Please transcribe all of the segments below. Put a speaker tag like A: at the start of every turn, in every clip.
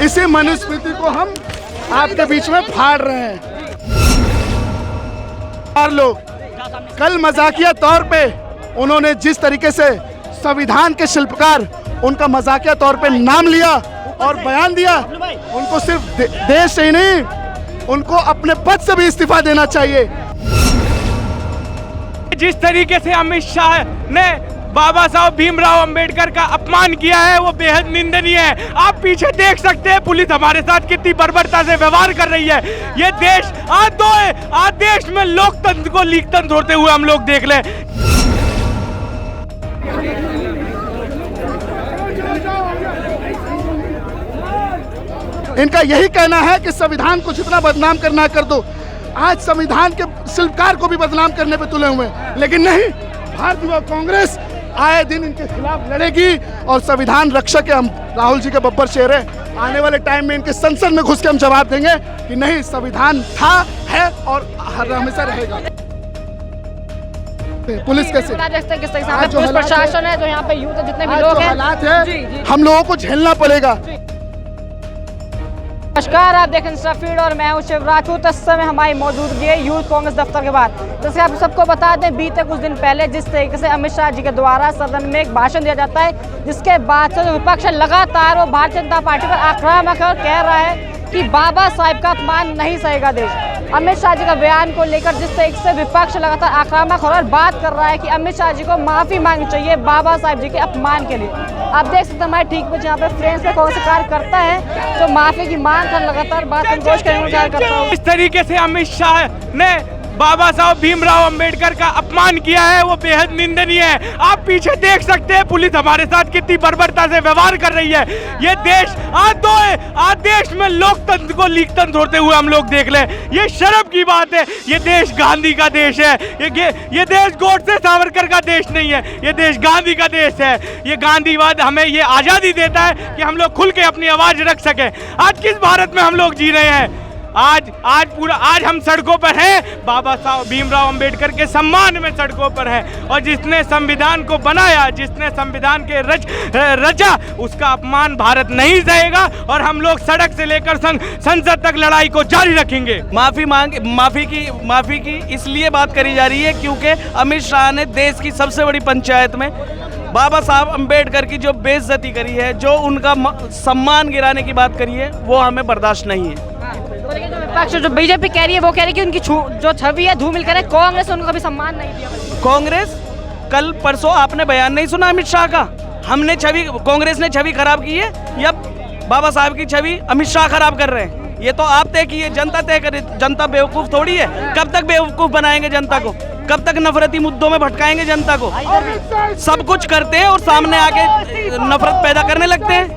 A: इसी मनुस्मृति को हम आपके बीच में फाड़ रहे हैं। और लोग कल मजाकिया तौर पे उन्होंने जिस तरीके से संविधान के शिल्पकार उनका मजाकिया तौर पे नाम लिया और बयान दिया, उनको सिर्फ देश से ही नहीं, उनको अपने पद से भी इस्तीफा देना चाहिए।
B: जिस तरीके से अमित शाह ने बाबा साहब भीमराव अंबेडकर का अपमान किया है वो बेहद निंदनीय है। आप पीछे देख सकते हैं पुलिस हमारे साथ कितनी बर्बरता से व्यवहार कर रही है। ये देश आज देश में लोकतंत्र को लीकतंत्र होते हुए हम लोग देख लें।
A: इनका यही कहना है कि संविधान को जितना बदनाम करना कर दो। आज संविधान के शिल्पकार को भी बदनाम करने पे तुले हुए हैं, लेकिन नहीं, भारतीय कांग्रेस आए दिन इनके खिलाफ लड़ेगी और संविधान रक्षक है। हम राहुल जी के बब्बर शेर है, आने वाले टाइम में इनके संसद में घुस के हम जवाब देंगे कि नहीं, संविधान था, है और हमेशा रहेगा। पुलिस कैसे
C: पुलिस प्रशासन है जो यहाँ पे यूथ जितने भी लोग हैं,
A: हालात है हम लोगों को झेलना पड़ेगा।
C: नमस्कार, आप देखें इंस्टा फीड और मैं हूं शिव राजपूत। इस समय हमारी मौजूदगी है यूथ कांग्रेस दफ्तर के बाद। जैसे आप सबको बता दें, बीते कुछ दिन पहले जिस तरीके से अमित शाह जी के द्वारा सदन में एक भाषण दिया जाता है, जिसके बाद से जो विपक्ष लगातार वो भारतीय जनता पार्टी पर आक्रामक है और कह रहा है कि बाबा साहब का अपमान नहीं सहेगा देश। अमित शाह जी का बयान को लेकर जिस तरीके से विपक्ष लगातार आक्रामक हो रहा है, बात कर रहा है कि अमित शाह जी को माफी मांगनी चाहिए बाबा साहब जी के अपमान के लिए। आप देख सकते हैं हमारे ठीक पीछे यहाँ पे फ्रेंड्स पे कौन सा कार्य करता है जो माफी की मांग कर लगातार बात संतोष करने का करता है।
B: इस तरीके से अमित शाह ने बाबा साहब भीमराव अंबेडकर का अपमान किया है वो बेहद निंदनीय है। आप पीछे देख सकते हैं पुलिस हमारे साथ कितनी बर्बरता से व्यवहार कर रही है। ये देश आज देश में लोकतंत्र को लीकतंत्र होते हुए हम लोग देख लें। ये शर्म की बात है। ये देश गांधी का देश है। ये देश गोडसे सावरकर का देश नहीं है, ये देश गांधी का देश है। ये गांधीवाद हमें ये आज़ादी देता है कि हम लोग खुल के अपनी आवाज़ रख सकें। आज किस भारत में हम लोग जी रहे हैं? आज हम सड़कों पर हैं, बाबा साहब भीमराव अंबेडकर के सम्मान में सड़कों पर हैं। और जिसने संविधान को बनाया, जिसने संविधान के रचा, उसका अपमान भारत नहीं सहेगा और हम लोग सड़क से लेकर संसद तक लड़ाई को जारी रखेंगे।
D: माफी की इसलिए बात करी जा रही है क्योंकि अमित शाह ने देश की सबसे बड़ी पंचायत में बाबा साहब अंबेडकर की जो बेइज्जती करी है, जो उनका सम्मान गिराने की बात करी है, वो हमें बर्दाश्त नहीं है।
C: जो विपक्ष जो बीजेपी कह रही है वो कह रही है कि उनकी जो छवि है धूमिल करे, कांग्रेस उनको कभी सम्मान नहीं दिया।
D: कांग्रेस कल परसों आपने बयान नहीं सुना अमित शाह का? कांग्रेस ने छवि खराब की है या बाबा साहब की छवि अमित शाह खराब कर रहे हैं? ये तो आप तय कीजिए, जनता तय करे। जनता बेवकूफ थोड़ी है। कब तक बेवकूफ बनाएंगे जनता को? कब तक नफरती मुद्दों में भटकाएंगे जनता को? सब कुछ करते हैं और सामने आके नफरत पैदा करने लगते हैं।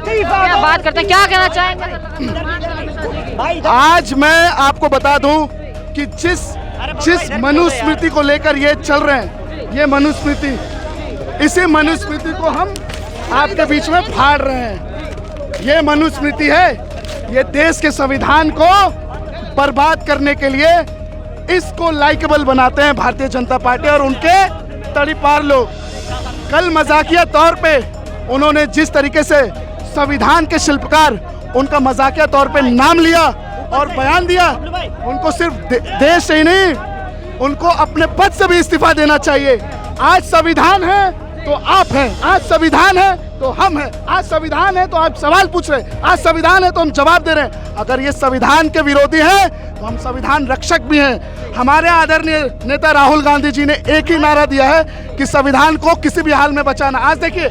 C: क्या बात करते हैं, क्या कहना चाहेंगे?
A: आज मैं आपको बता दूं कि जिस मनुस्मृति को लेकर ये चल रहे हैं, ये मनुस्मृति, इसी मनुस्मृति को हम आपके बीच में फाड़ रहे हैं। ये मनुस्मृति है, ये देश के संविधान को बर्बाद करने के लिए इसको लाइकेबल बनाते हैं भारतीय जनता पार्टी और उनके तड़ीपार लोग। कल मजाकिया तौर पे उन्होंने जिस तरीके से संविधान के शिल्पकार उनका मजाकिया तौर पे नाम लिया और बयान दिया, उनको सिर्फ देश से ही नहीं, उनको अपने पद से भी इस्तीफा देना चाहिए। आज संविधान है तो आप हैं, आज संविधान है तो हम हैं, आज संविधान है तो आप सवाल पूछ रहे हैं, आज संविधान है तो हम जवाब दे रहे हैं। अगर ये संविधान के विरोधी हैं तो हम संविधान रक्षक भी हैं। हमारे आदरणीय नेता राहुल गांधी जी ने एक ही नारा दिया है कि संविधान को किसी भी हाल में बचाना। आज देखिए,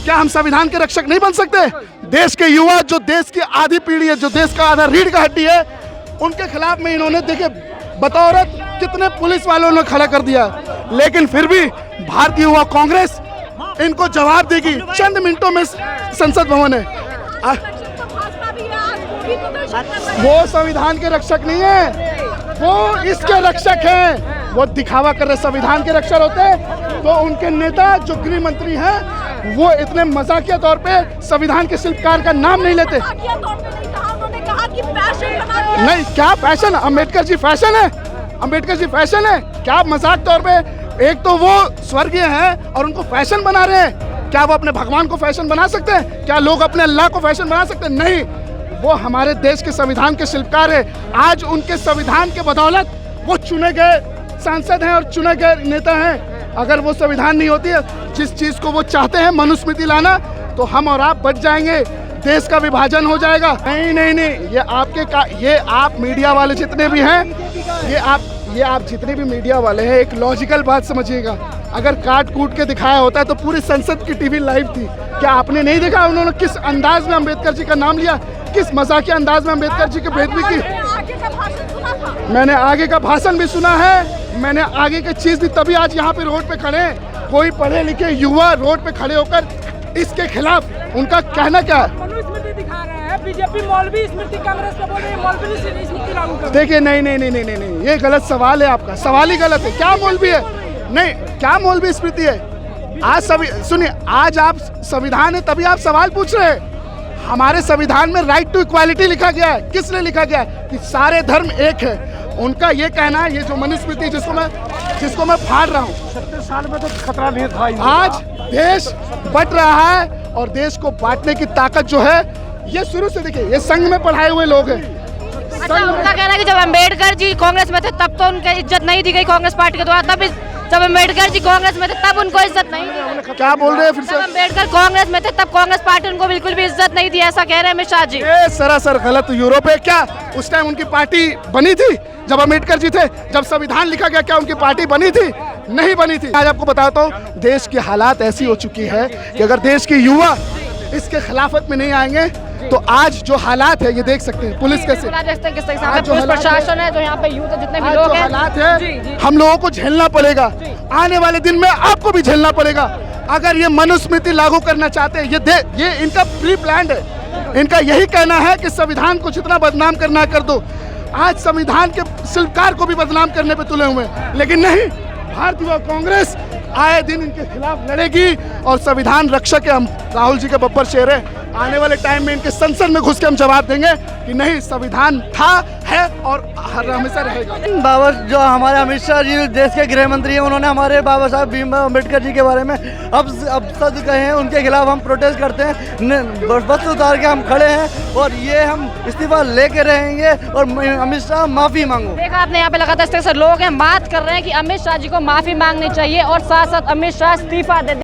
A: क्या हम संविधान के रक्षक नहीं बन सकते? देश के युवा, जो देश की आधी पीढ़ी है, जो देश का आधा रीढ़ का हड्डी है, उनके खिलाफ में इन्होंने देखिए बतौरत कितने पुलिस वालों ने खड़ा कर दिया, लेकिन फिर भी भारतीय युवा कांग्रेस इनको जवाब देगी। चंद मिनटों में संसद भवन है। वो संविधान के रक्षक नहीं है, वो इसके रक्षक हैं। वो दिखावा कर रहे संविधान के रक्षक होते तो उनके नेता जो गृह मंत्री हैं वो इतने मजाकिया तौर पे संविधान के शिल्पकार का नाम नहीं लेते। नहीं, क्या फैशन? अम्बेडकर जी फैशन है? अम्बेडकर जी फैशन है क्या? मजाक तौर पे एक तो वो स्वर्गीय हैं और उनको फैशन बना रहे हैं। क्या वो अपने भगवान को फैशन बना सकते हैं? क्या लोग अपने अल्लाह को फैशन बना सकते हैं? नहीं, वो हमारे देश के संविधान के शिल्पकार है। आज उनके संविधान के बदौलत वो चुने गए सांसद हैं और चुने गए नेता हैं। अगर वो संविधान नहीं होती है, जिस चीज़ को वो चाहते हैं मनुस्मृति लाना, तो हम और आप बच जाएंगे, देश का विभाजन हो जाएगा। नहीं नहीं नहीं, ये आप मीडिया वाले जितने भी हैं, ये आप जितने भी मीडिया वाले हैं, एक लॉजिकल बात समझिएगा। अगर काट कूट के दिखाया होता है तो पूरी संसद की टीवी लाइव थी। क्या आपने नहीं देखा उन्होंने किस अंदाज में अंबेडकर जी का नाम लिया, किस मजाकिया अंदाज में अंबेडकर जी की बेइज्जती की? मैंने आगे का भाषण भी सुना है, मैंने आगे की चीज़ भी, तभी आज यहाँ पे रोड पे खड़े हैं। कोई पढ़े लिखे युवा रोड पे खड़े होकर इसके खिलाफ उनका कहना क्या है?
E: मनुस्मृति दिखा रहे हैं, बीजेपी मौलवी स्मृति, कांग्रेस को बोल रही है मौलवी स्मृति लागू करो।
A: देखिए नहीं, ये गलत सवाल है आपका, सवाल ही गलत है। क्या मौलवी है? नहीं, क्या मौलवी स्मृति है? आज सुनिए, आज आप संविधान है तभी आप सवाल पूछ रहे हैं। हमारे संविधान में राइट टू इक्वालिटी लिखा गया है। किसने लिखा गया है? कि सारे धर्म एक है। उनका ये कहना है, ये जो मनुस्मृति जिसको मैं फाड़ रहा हूँ, 70 साल में तो खतरा नहीं था। आज देश बट रहा है और देश को बांटने की ताकत जो है, ये शुरू से देखिए, ये संघ में पढ़ाए हुए लोग हैं।
C: अच्छा, उनका कहना है कि जब अम्बेडकर जी कांग्रेस में थे तब तो उनकी इज्जत नहीं दी गई कांग्रेस पार्टी के द्वारा, तब जब अम्बेडकर जी कांग्रेस में थे तब उनको इज्जत नहीं दी।
A: क्या बोल रहे हैं फिर से?
C: जब अम्बेडकर कांग्रेस में थे तब कांग्रेस पार्टी उनको बिल्कुल भी इज्जत नहीं दी, ऐसा कह रहे हैं अमित शाह जी।
A: ये सरासर गलत। यूरोप है क्या? उस टाइम उनकी पार्टी बनी थी जब अम्बेडकर जी थे? जब संविधान लिखा गया क्या उनकी पार्टी बनी थी? नहीं बनी थी। आज आपको बताता हूँ, देश की हालात ऐसी हो चुकी है कि अगर देश के युवा इसके खिलाफत में नहीं आएंगे तो आज जो हालात है ये देख सकते हैं। पुलिस कैसे,
C: किस तरह से पुलिस प्रशासन है, जो यहाँ पे यूथ है, जितने भी लोग हैं,
A: हालात है, हम लोगों को झेलना पड़ेगा। आने वाले दिन में आपको भी झेलना पड़ेगा। अगर ये मनुस्मृति लागू करना चाहते हैं, ये इनका प्री प्लान है। इनका यही कहना है कि संविधान को जितना बदनाम करना कर दो। आज संविधान के शिल्पकार को भी बदनाम करने पे तुले हुए हैं, लेकिन नहीं, भारतीय कांग्रेस आए दिन इनके खिलाफ लड़ेगी और संविधान रक्षक है। हम राहुल जी के बब्बर शेर है। आने वाले टाइम में इनके संसद में घुस के हम जवाब देंगे कि नहीं, संविधान था, है और हमेशा रहेगा।
F: बाबा जो हमारे अमित शाह जी देश के गृह मंत्री हैं, उन्होंने हमारे बाबा साहब भीमराव अम्बेडकर जी के बारे में अब सद कहे हैं। उनके खिलाफ हम प्रोटेस्ट करते हैं, बस उतार के हम खड़े हैं और ये हम इस्तीफा लेके रहेंगे और अमित शाह माफ़ी मांगो।
C: देखा आपने यहाँ पे लगातार इस तरह से लोग हैं बात कर रहे हैं कि अमित शाह जी को माफ़ी मांगनी चाहिए और साथ साथ अमित शाह इस्तीफा दे।